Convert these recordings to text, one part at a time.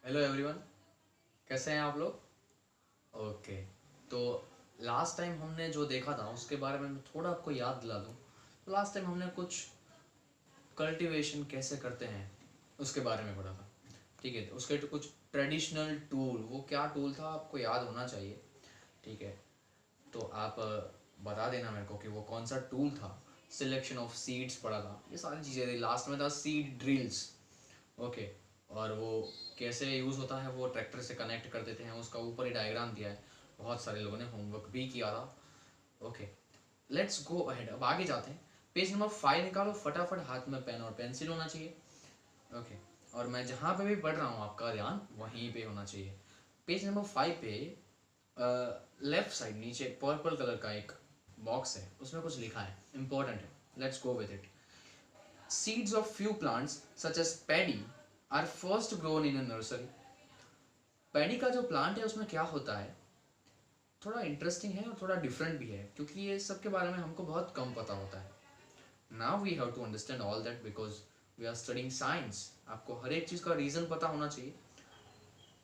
Hello everyone, कैसे हैं आप लोग। ओके, तो लास्ट टाइम हमने जो देखा था उसके बारे में मैं थोड़ा आपको याद दिला दूं। तो लास्ट टाइम हमने कुछ कल्टीवेशन कैसे करते हैं उसके बारे में पढ़ा था। ठीक है, तो उसके तो कुछ ट्रेडिशनल टूल, वो क्या टूल था आपको याद होना चाहिए। ठीक है, तो आप बता देना मेरे को कि वो कौन सा टूल था। सिलेक्शन ऑफ सीड्स पढ़ा था, ये सारी चीज़ें थी। लास्ट में था सीड ड्रिल्स। ओके, और वो कैसे यूज़ होता है, वो ट्रैक्टर से कनेक्ट कर देते हैं, उसका ऊपर ही डायग्राम दिया है। बहुत सारे लोगों ने होमवर्क भी किया था। ओके, लेट्स गो अहेड, अब आगे जाते हैं। पेज नंबर 5 निकालो फटाफट, हाथ में पेन और पेंसिल होना चाहिए। ओके, और मैं जहाँ पे भी पढ़ रहा हूँ आपका ध्यान वहीं पे होना चाहिए। पेज नंबर 5 पे लेफ्ट साइड नीचे पर्पल कलर का एक बॉक्स है, उसमें कुछ लिखा है, इंपॉर्टेंट है। Let's go with it. Seeds of few plants such as paddy are first grown in a nursery. Paddy का जो प्लांट है उसमें क्या होता है, थोड़ा इंटरेस्टिंग है और थोड़ा डिफरेंट भी है, क्योंकि ये सब के बारे में हमको बहुत कम पता होता है। Now we have to understand all that because we are studying science. आपको हर एक चीज़ का रीज़न पता होना चाहिए।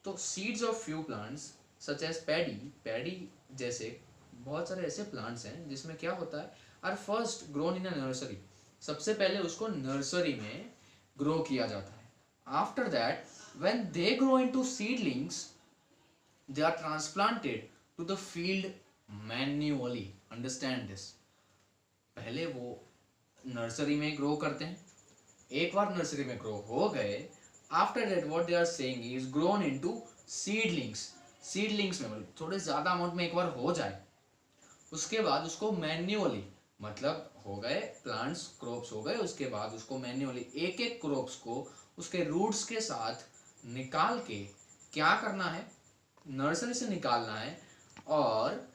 तो seeds of few plants such as paddy, paddy जैसे बहुत सारे ऐसे प्लांट्स हैं जिसमें क्या होता है, are first grown in a nursery. सबसे पहले उसको नर्सरी में ग्रो किया जाता है। After that when they grow into seedlings they are transplanted to the field manually. Understand this. पहले वो नर्सरी में ग्रो करते हैं, एक बार नर्सरी में ग्रो हो गए, after that what they are saying is grown into seedlings. Seedlings में मतलब थोड़े ज़्यादा अमाउंट में एक बार हो जाए, उसके बाद उसको मैन्युअली, मतलब हो गए प्लांट्स, क्रॉप्स हो गए, उसके बाद उसको मैन्युअली एक एक क्रॉप्स को उसके रूट्स के साथ निकाल के क्या करना है, नर्सरी से निकालना है, और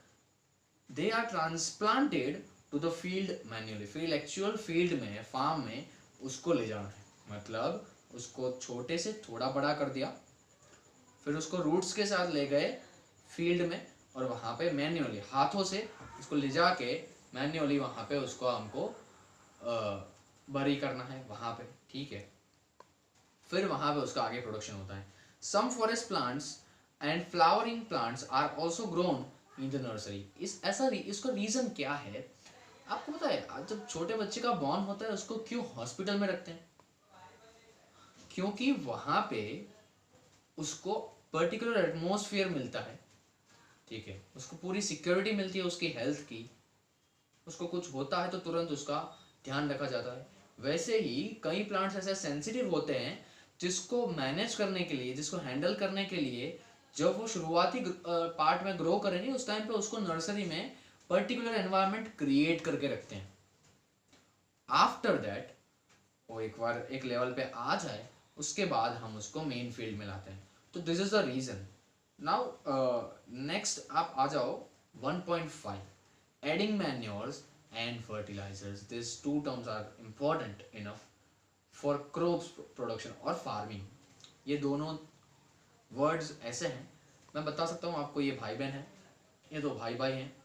they are transplanted to the field manually. Field actual field में, फार्म में उसको ले जाना है। मतलब उसको छोटे से थोड़ा बड़ा कर दिया, फिर उसको रूट्स के साथ ले गए फील्ड में, और वहाँ पे मैन्युअली हाथों से उसको ले जाके मैन्युअली वहाँ पे उसको हमको बरी करना है वहाँ पे। ठीक है, फिर वहाँ पे उसका आगे प्रोडक्शन होता है। Some forest plants and flowering plants are also grown in the nursery. इसका रीज़न क्या है आपको पता है। आज जब छोटे बच्चे का बॉर्न होता है उसको क्यों हॉस्पिटल में रखते हैं, क्योंकि वहाँ पे उसको पर्टिकुलर एटमोसफियर मिलता है। ठीक है, उसको पूरी सिक्योरिटी मिलती है उसकी हेल्थ की। उसको कुछ होता है तो तुरंत उसका ध्यान रखा जाता है। वैसे ही कई प्लांट्स ऐसे सेंसिटिव होते हैं जिसको मैनेज करने के लिए, जिसको हैंडल करने के लिए, जब वो शुरुआती पार्ट में ग्रो करेंगे उस टाइम पे उसको नर्सरी में पर्टिकुलर एनवायरनमेंट क्रिएट करके रखते हैं। आफ्टर दैट वो एक बार एक लेवल पे आ जाए उसके बाद हम उसको मेन फील्ड में लाते हैं। तो this is the reason. Now next आप आ जाओ 1.5, adding manures and fertilisers. This two terms are important enough for crops production और फार्मिंग। ये दोनों वर्ड्स ऐसे हैं, मैं बता सकता हूँ आपको, ये भाई बहन है, ये तो भाई भाई हैं,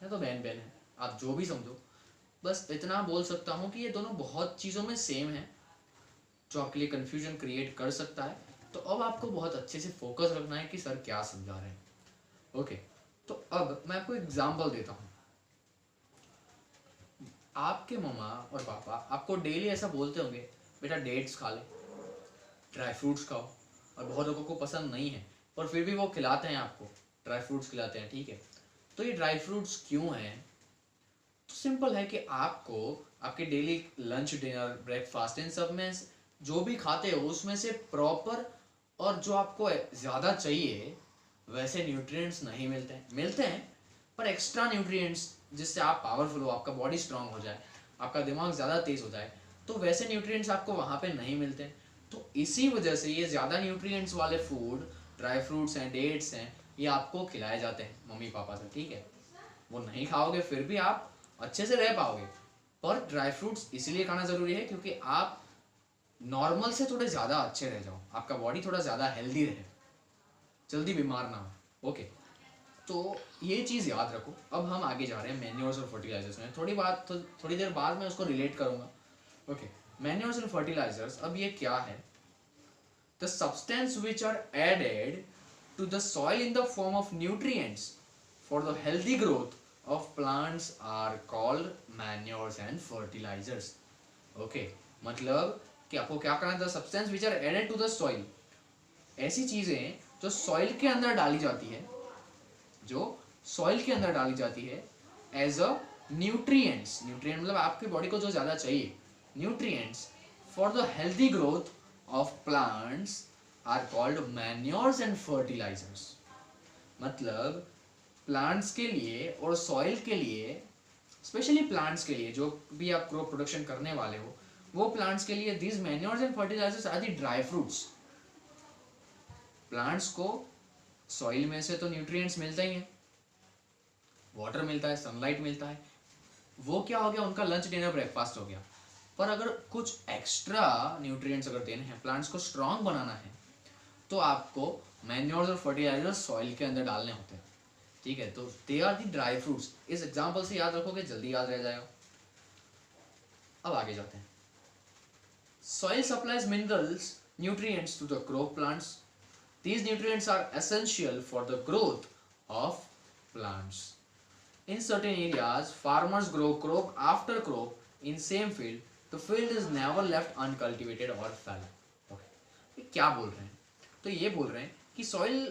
ये तो बहन बहन है, आप जो भी समझो। बस इतना बोल सकता हूँ कि ये दोनों बहुत चीज़ों में सेम है, जो आपके लिए कन्फ्यूजन क्रिएट कर सकता है। तो अब आपको बहुत अच्छे से फोकस रखना है कि सर क्या समझा रहे हैं। ओके, तो अब मैं आपको एग्जांपल देता हूँ। आपके मम्मा और पापा आपको डेली ऐसा बोलते होंगे, बेटा डेट्स खा ले, ड्राई फ्रूट्स खाओ, और बहुत लोगों को पसंद नहीं है पर फिर भी वो खिलाते हैं आपको, ड्राई फ्रूट्स खिलाते हैं। ठीक है, तो ये ड्राई फ्रूट्स क्यों हैं? तो सिंपल है कि आपको आपके डेली लंच, डिनर, ब्रेकफास्ट, इन सब में जो भी खाते हो उसमें से प्रॉपर और जो आपको ज़्यादा चाहिए वैसे न्यूट्रिएंट्स नहीं मिलते हैं। मिलते हैं पर एक्स्ट्रा न्यूट्रिएंट्स, जिससे आप पावरफुल हो, आपका बॉडी स्ट्रांग हो जाए, आपका दिमाग ज़्यादा तेज़ हो जाए, तो वैसे न्यूट्रिएंट्स आपको वहाँ पे नहीं मिलते हैं। तो इसी वजह से ये ज़्यादा न्यूट्रिएंट्स वाले फूड, ड्राई फ्रूट्स हैं, डेट्स हैं, ये आपको खिलाए जाते हैं मम्मी पापा से। ठीक है, वो नहीं खाओगे फिर भी आप अच्छे से रह पाओगे। पर ड्राई फ्रूट्स इसलिए खाना ज़रूरी है क्योंकि आप नॉर्मल से थोड़े ज़्यादा अच्छे रह जाओ, आपका बॉडी थोड़ा ज़्यादा हेल्दी रहे, जल्दी बीमार ना हो। ओके, तो ये चीज़ याद रखो। अब हम आगे जा रहे हैं मैन्योर्स और फर्टिलाइजर्स में। थोड़ी देर बाद मैं उसको रिलेट करूँगा। ओके, मैन्योर्स एंड फर्टिलाइजर्स, अब ये क्या है? the substance which are added to the soil in the form of nutrients for the healthy growth of plants are called manures and fertilizers. Okay, मतलब कि आपको क्या करना है, the substance which are added to the soil, ऐसी चीजें जो soil के अंदर डाली जाती है, जो सॉइल के अंदर डाली जाती है एज अ न्यूट्रिएंट्स, न्यूट्रिएंट मतलब आपकी बॉडी को जो ज़्यादा चाहिए, nutrients for the healthy growth of plants are called manures and fertilisers. मतलब प्लांट्स के लिए और सॉइल के लिए, स्पेशली प्लांट्स के लिए जो भी आप क्रॉप प्रोडक्शन करने वाले हो, वो प्लांट्स के लिए these manures and fertilisers are the dry fruits. Plants को सॉइल में से तो न्यूट्रिएंट्स मिलता ही है, वाटर मिलता है, सनलाइट मिलता है, वो क्या हो गया, उनका लंच डिनर ब्रेकफास्ट हो गया। पर अगर कुछ एक्स्ट्रा न्यूट्रिएंट्स अगर देने हैं, प्लांट्स को स्ट्रांग बनाना है, तो आपको मैन्योर्स और फर्टिलाइजर्स सॉइल के अंदर डालने होते हैं। ठीक है, तो they are the dry fruits. इस एग्जांपल से याद रखोगे, जल्दी याद रह जाएगा। अब आगे जाते हैं। Soil supplies minerals, nutrients to the crop plants. These nutrients are essential for the growth of plants. In certain areas, farmers grow crop after crop in same field. The field is never left uncultivated or fallow. Okay. ये क्या बोल रहे हैं? तो ये बोल रहे हैं कि soil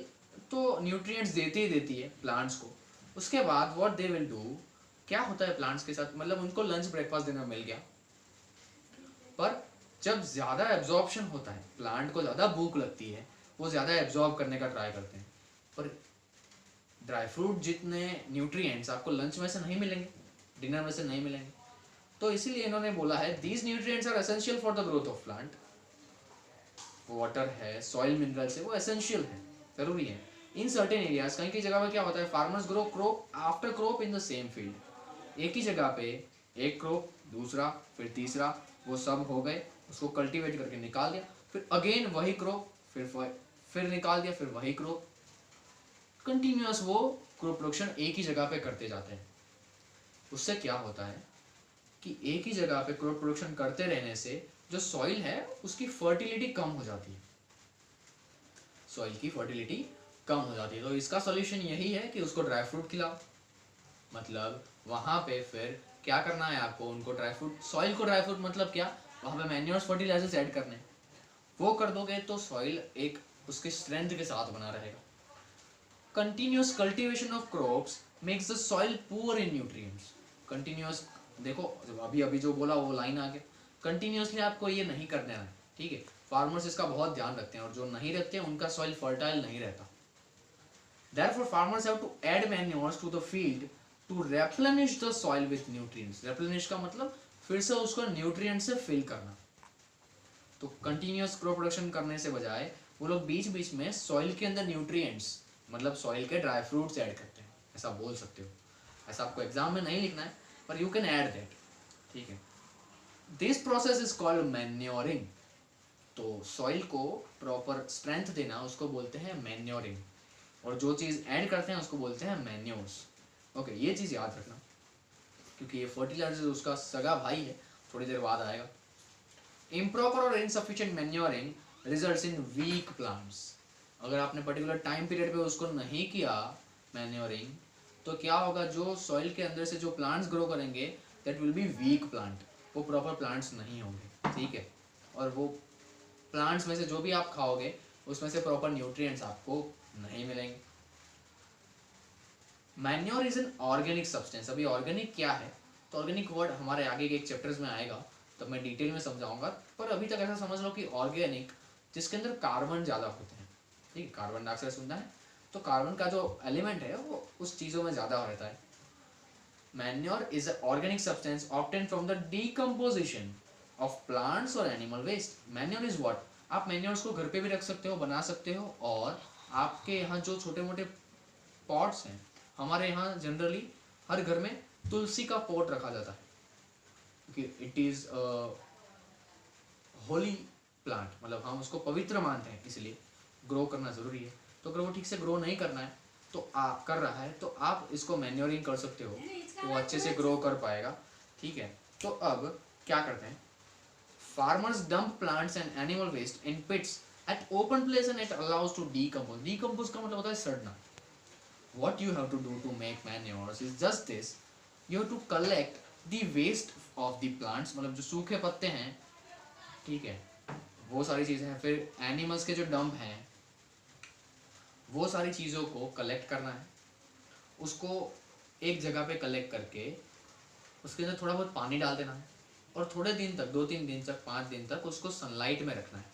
तो nutrients देती ही देती है plants को। उसके बाद what they will do, क्या होता है plants के साथ, मतलब उनको lunch breakfast dinner मिल गया, पर जब ज़्यादा absorption होता है, plant को ज़्यादा भूख लगती है, वो ज़्यादा एब्जॉर्ब करने का ट्राई करते हैं, पर ड्राई फ्रूट जितने न्यूट्रिएंट्स आपको लंच में से नहीं मिलेंगे, डिनर में से नहीं मिलेंगे। तो इसीलिए इन्होंने बोला है these nutrients are essential for the growth of plant. Water है, सॉइल मिनरल्स है, वो एसेंशियल है, जरूरी है। इन सर्टेन एरियाज, कहीं की जगह पे क्या होता है, farmers grow crop after crop in the same field. एक ही जगह पे एक क्रॉप, दूसरा, फिर तीसरा, वो सब हो गए, उसको कल्टीवेट करके निकाल दिया, फिर अगेन वही क्रॉप, फिर निकाल दिया, फिर वही क्रॉप, कंटिन्यूअस वो क्रॉप प्रोडक्शन एक ही जगह पे करते जाते हैं। उससे क्या होता है कि एक ही जगह पे क्रॉप प्रोडक्शन करते रहने से जो सॉइल है उसकी फर्टिलिटी कम हो जाती है, सॉइल की फर्टिलिटी कम हो जाती है। तो इसका सॉल्यूशन यही है कि उसको ड्राई फ्रूट खिलाओ। मतलब वहां पे फिर क्या करना है आपको, उनको ड्राई फ्रूट, सॉइल को ड्राई फ्रूट मतलब क्या, वहां पे मैन्योर्स फर्टिलाइजर्स ऐड करने, वो कर दोगे तो सॉइल एक उसके स्ट्रेंथ के साथ बना रहेगा। Continuous cultivation of crops makes the soil poor in nutrients. Continuous, देखो अभी जो बोला वो लाइन आ गया, कंटिन्यूअसली आपको ये नहीं कर देना है, ठीक है। फार्मर्स इसका बहुत ध्यान रखते हैं, और जो नहीं रखते हैं उनका सॉइल फर्टाइल नहीं रहता। Therefore farmers have to add manures to the field to replenish the soil with nutrients. Replenish का मतलब फिर से उसको न्यूट्रिएंट से फिल करना। तो कंटिन्यूअस क्रॉप प्रोडक्शन करने से बजाय वो लोग बीच बीच में सॉइल के अंदर न्यूट्रिएंट्स, मतलब सॉइल के ड्राई फ्रूट्स ऐड करते हैं, ऐसा बोल सकते हो। ऐसा आपको एग्जाम में नहीं लिखना है, पर यू कैन ऐड दैट, ठीक है। This process is called manuring. तो सॉइल को प्रॉपर स्ट्रेंथ देना उसको बोलते हैं मैन्योरिंग, और जो चीज़ ऐड करते हैं उसको बोलते हैं मैन्योर्स। ओके, ये चीज़ याद रखना, क्योंकि ये फर्टिलाइजर उसका सगा भाई है, थोड़ी देर बाद आएगा। इम्प्रॉपर और insufficient manuring results in weak plants. अगर आपने पर्टिकुलर टाइम पीरियड पे उसको नहीं किया मैन्योरिंग, तो क्या होगा, जो सॉइल के अंदर से जो प्लांट्स ग्रो करेंगे that will be weak plant, वो प्रॉपर प्लांट्स नहीं होंगे, ठीक है। और वो प्लांट्स में से जो भी आप खाओगे उसमें से प्रॉपर न्यूट्रिएंट्स आपको नहीं मिलेंगे। Manure is an organic substance. अभी ऑर्गेनिक क्या है, तो ऑर्गेनिक वर्ड हमारे आगे के एक चैप्टर्स में आएगा, तब मैं डिटेल में समझाऊंगा। पर अभी तक ऐसा समझ लो कि ऑर्गेनिक जिसके अंदर कार्बन ज़्यादा होते हैं, ठीक है, कार्बन डाइऑक्साइड सुनना है, तो कार्बन का जो एलिमेंट है वो उस चीज़ों में ज़्यादा रहता है। Manure is a organic substance obtain from the decomposition of plants और animal waste. Manure is what, आप मैन्योर्स को घर पे भी रख सकते हो, बना सकते हो, और आपके यहाँ जो छोटे मोटे पॉट्स हैं, हमारे यहाँ जनरली हर घर में तुलसी का पॉट रखा जाता है, क्योंकि इट इज़ होली प्लांट, मतलब हम उसको पवित्र मानते हैं, इसलिए ग्रो करना ज़रूरी है। तो अगर वो ठीक से ग्रो नहीं करना है तो आप कर रहा है, तो आप इसको मैन्योरिंग कर सकते हो, तो वो अच्छे से ग्रो कर पाएगा, ठीक है। तो अब क्या करते हैं, farmers dump plants and animal waste in pits at open place and it allows to decompose. Decompose का मतलब होता है सड़ना। What you have to do to make manures is just this, you have to collect the waste of the plants, मतलब जो सूखे पत्ते हैं, ठीक है, वो सारी चीज़ें हैं, फिर एनिमल्स के जो डंप हैं वो सारी चीज़ों को कलेक्ट करना है, उसको एक जगह पे कलेक्ट करके उसके अंदर थोड़ा बहुत पानी डाल देना है और थोड़े दिन तक, 2-3 दिन तक, 5 दिन तक उसको सनलाइट में रखना है,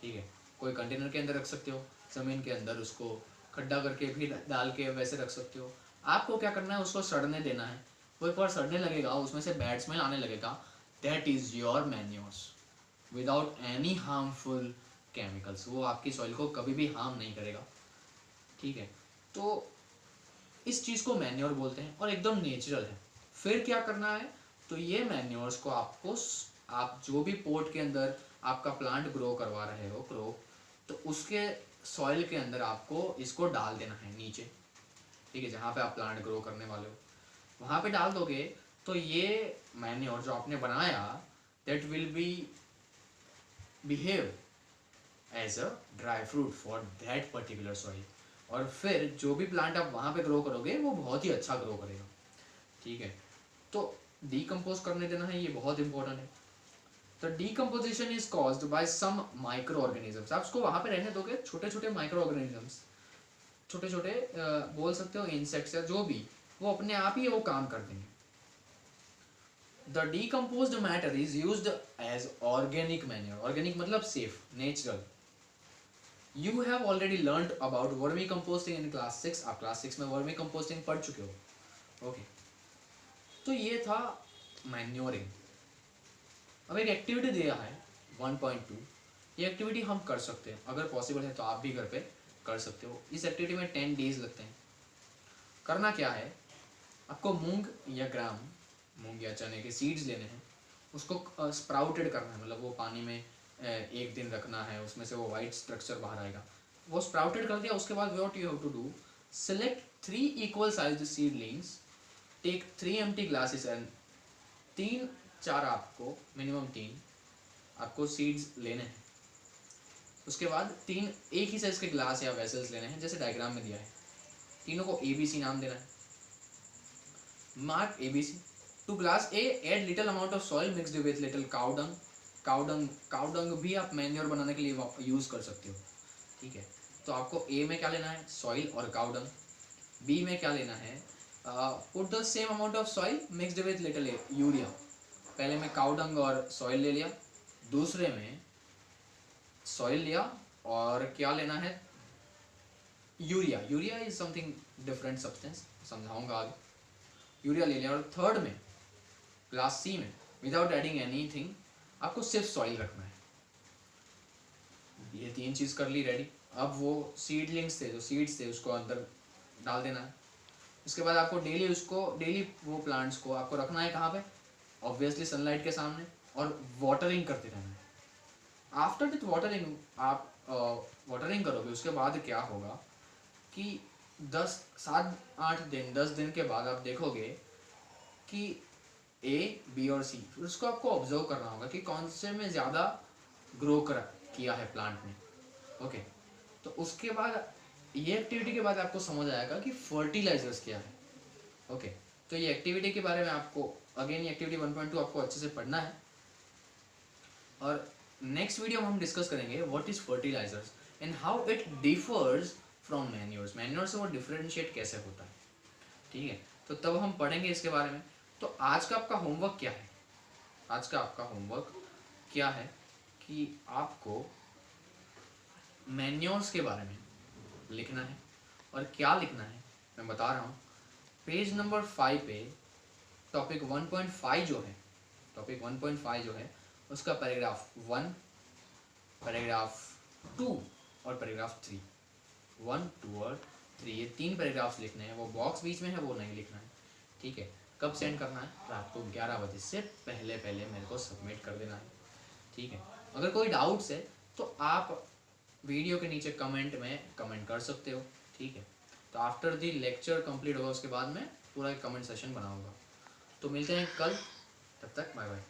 ठीक है। कोई कंटेनर के अंदर रख सकते हो, ज़मीन के अंदर उसको खड्डा करके भी डाल के वैसे रख सकते हो। आपको क्या करना है, उसको सड़ने देना है। वो एक बार सड़ने लगेगा, उसमें से बैड स्मेल आने लगेगा, that is your manures without any harmful chemicals. वो आपकी सॉइल को कभी भी हार्म नहीं करेगा, ठीक है। तो इस चीज़ को मैन्योर बोलते हैं और एकदम नेचुरल है। फिर क्या करना है, तो ये मैन्योर्स को आपको, आप जो भी पोर्ट के अंदर आपका प्लांट ग्रो करवा रहे हो क्रॉप, तो उसके सॉइल के अंदर आपको इसको डाल देना है नीचे, ठीक है, जहाँ पे आप प्लांट ग्रो करने वाले हो वहाँ पे डाल दोगे तो ये मैन्योर जो आपने बनाया that will be behave as a dry fruit for that particular soil. और फिर जो भी प्लांट आप वहाँ पे ग्रो करोगे वो बहुत ही अच्छा ग्रो करेगा, ठीक है। तो डीकम्पोज करने देना है, ये बहुत इंपॉर्टेंट है। तो decomposition is caused by some microorganisms. आप उसको वहाँ पे रहने दोगे, छोटे छोटे माइक्रो ऑर्गेनिजम्स, छोटे छोटे बोल सकते हो इंसेक्ट्स या जो भी, वो अपने आप ही वो काम कर देंगे। The decomposed matter is used as organic manure. Organic मतलब safe, natural. You have already learned about vermicomposting in class 6। आप क्लास 6 में वर्मी कंपोस्टिंग पढ़ चुके हो, ओके। तो ये था मैन्योरिंग। अब एक एक्टिविटी दिया है 1.2, ये एक्टिविटी हम कर सकते हैं, अगर पॉसिबल है तो आप भी घर पे कर सकते हो। इस एक्टिविटी में 10 डेज लगते हैं। करना क्या है, आपको मूंग या ग्राम, मूंग या चने के सीड्स लेने हैं, उसको स्प्राउटेड करना है, मतलब वो पानी में एक दिन रखना है, उसमें से वो वाइट स्ट्रक्चर बाहर आएगा। वो स्प्राउटेड कर दिया, उसके बाद what you have to do, select 3 equal sized seedlings, take 3 empty glasses and 3-4 आपको, मिनिमम 3 आपको सीड्स लेने हैं। उसके बाद 3 एक ही साइज के ग्लास या वेसल्स लेने हैं, जैसे डायग्राम में दिया है। तीनों को ABC नाम देना है। Mark ABC। To glass A add little amount of soil mixed with little cow dung. Cow dung भी आप मैन्योर बनाने के लिए यूज़ कर सकते हो, ठीक है। तो आपको A में क्या लेना है, सॉइल और काउ डंग। B में क्या लेना है, put the same amount of soil mixed with little urea. पहले में काउ डंग और सॉइल ले लिया, दूसरे में सॉइल लिया और क्या लेना है, urea. Urea is something different substance, समझाऊंगा आगे। यूरिया ले लिया और थर्ड में क्लास C में विदाउट एडिंग एनीथिंग आपको सिर्फ सॉइल रखना है। ये 3 चीज़ कर ली, रेडी। अब वो सीडलिंग्स थे, जो सीड्स थे, उसको अंदर डाल देना है। उसके बाद आपको डेली वो प्लांट्स को आपको रखना है कहाँ पे, ऑब्वियसली सनलाइट के सामने, और वाटरिंग करते रहना है। आफ्टर दिट वाटरिंग, आप वाटरिंग करोगे, उसके बाद क्या होगा कि 10 दिन के बाद आप देखोगे कि A, B और C, फिर उसको आपको ऑब्जर्व करना होगा कि कौन से में ज़्यादा ग्रो किया है प्लांट ने, ओके। तो उसके बाद ये एक्टिविटी के बाद आपको समझ आएगा कि फर्टिलाइजर्स क्या है, ओके। तो ये एक्टिविटी के बारे में आपको अगेन, ये एक्टिविटी 1.2 आपको अच्छे से पढ़ना है। और नेक्स्ट वीडियो में हम डिस्कस करेंगे what is fertilisers and how it differs from manures. Manure से वो डिफरेंशिएट कैसे होता है, ठीक है। तो तब हम पढ़ेंगे इसके बारे में। तो आज का आपका होमवर्क क्या है, आज का आपका होमवर्क क्या है कि आपको मैन्योर्स के बारे में लिखना है। और क्या लिखना है मैं बता रहा हूँ, पेज नंबर 5 पे टॉपिक 1.5 जो है, टॉपिक 1.5 जो है उसका पैराग्राफ 1, पैराग्राफ 2 और पैराग्राफ 3, 1, 2 और 3, ये 3 पैराग्राफ्स लिखने हैं। वो बॉक्स बीच में है, वो नहीं लिखना है, ठीक है। कब सेंड करना है, रात को 11 बजे से पहले मेरे को सबमिट कर देना है, ठीक है। अगर कोई डाउट्स है तो आप वीडियो के नीचे कमेंट में कमेंट कर सकते हो, ठीक है। तो आफ्टर द लेक्चर कंप्लीट होगा उसके बाद मैं पूरा एक कमेंट सेशन बनाऊंगा। तो मिलते हैं कल, तब तक बाय बाय।